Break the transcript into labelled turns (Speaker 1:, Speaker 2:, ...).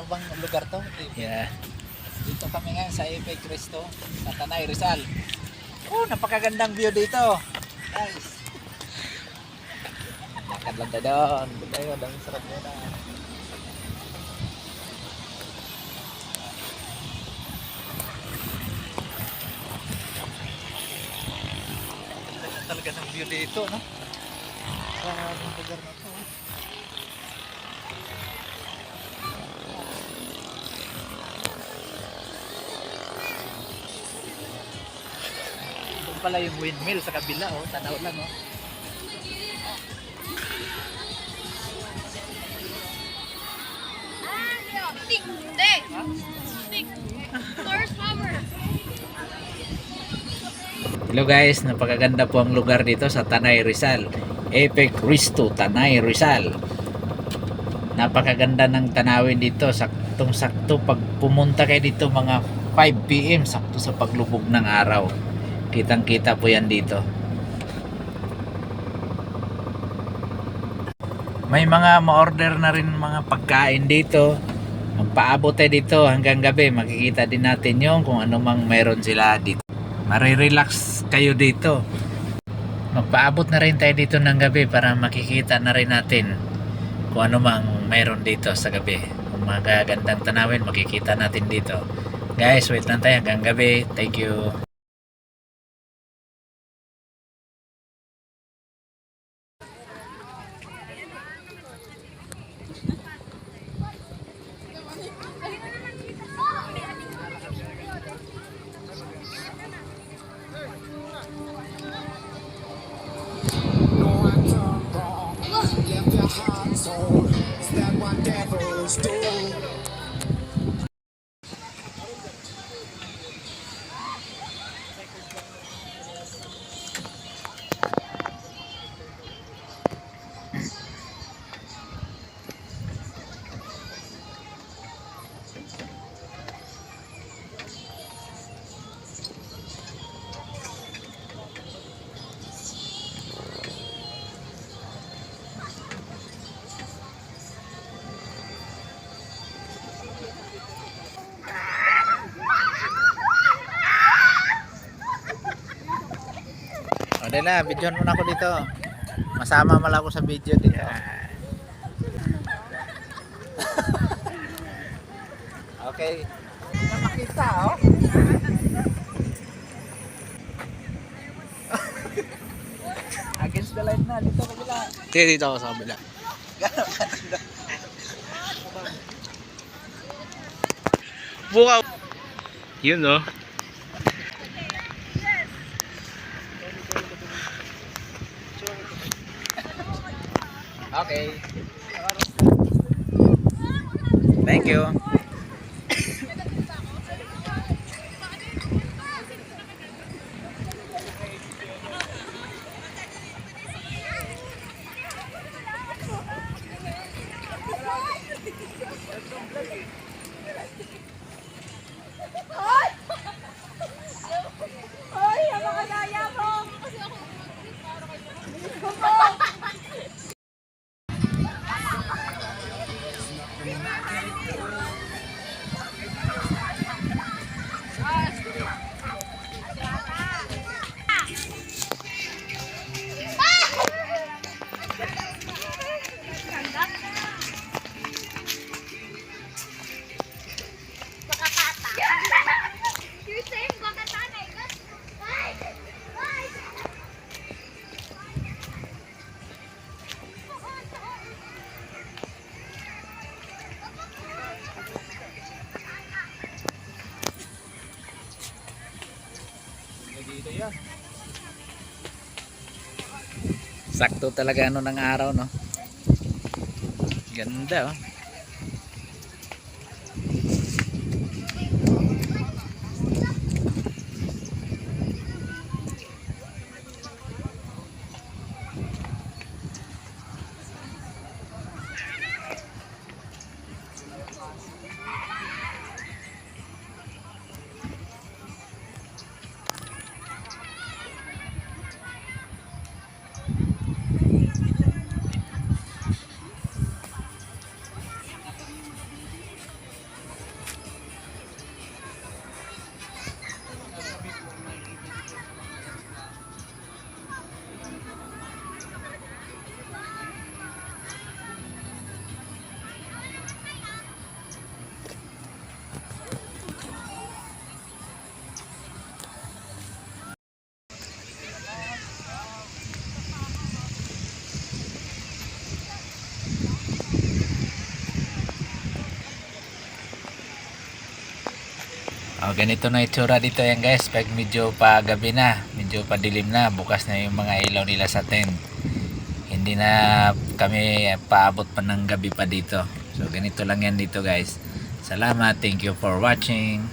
Speaker 1: bang lugar to?
Speaker 2: Yeah.
Speaker 1: Dito kami ngayon sa Epe Cristo, sa Tanay Rizal. Oh, napakagandang view dito. Guys. Lakad lang tayo doon. Tayo, dami sarap nila. Ganda talaga ng view dito, no? Sa lugar na to. Doon pala yung windmill sa kabila, oh. Tanaw lang, oh.
Speaker 2: Hello guys, napakaganda po ang lugar dito sa Tanay Rizal. Epe Cristo, Tanay Rizal. Napakaganda ng tanawin dito, saktong-sakto pag pumunta kayo dito mga 5 PM, sakto sa paglubog ng araw. Kitang-kita po yan dito. May mga ma-order na rin mga pagkain dito. Magpaabot tayo dito hanggang gabi, makikita din natin yung kung ano mang meron sila dito. Marirelax kayo dito. Magpaabot na rin tayo dito ng gabi para makikita na rin natin kung ano mang meron dito sa gabi. Kung magagandang tanawin, makikita natin dito. Guys, wait lang tayo hanggang gabi. Thank you.
Speaker 1: O, Dela, videoan muna ako dito. Masama mala ako sa video dito. Okay. Hindi na makita, oh. Against the light na. Dito kabila.
Speaker 3: Dito ako sa kabila. Bukaw. Yun no.
Speaker 1: Okay. Thank you.
Speaker 2: Sakto talaga ano ng araw, no? Ganda, oh. Ganito na itsura dito yan guys. Pag medyo pa gabi na, medyo pa dilim na, bukas na yung mga ilaw nila sa tent. Hindi na kami paabot pa ng gabi pa dito. So ganito lang yan dito guys. Salamat, thank you for watching.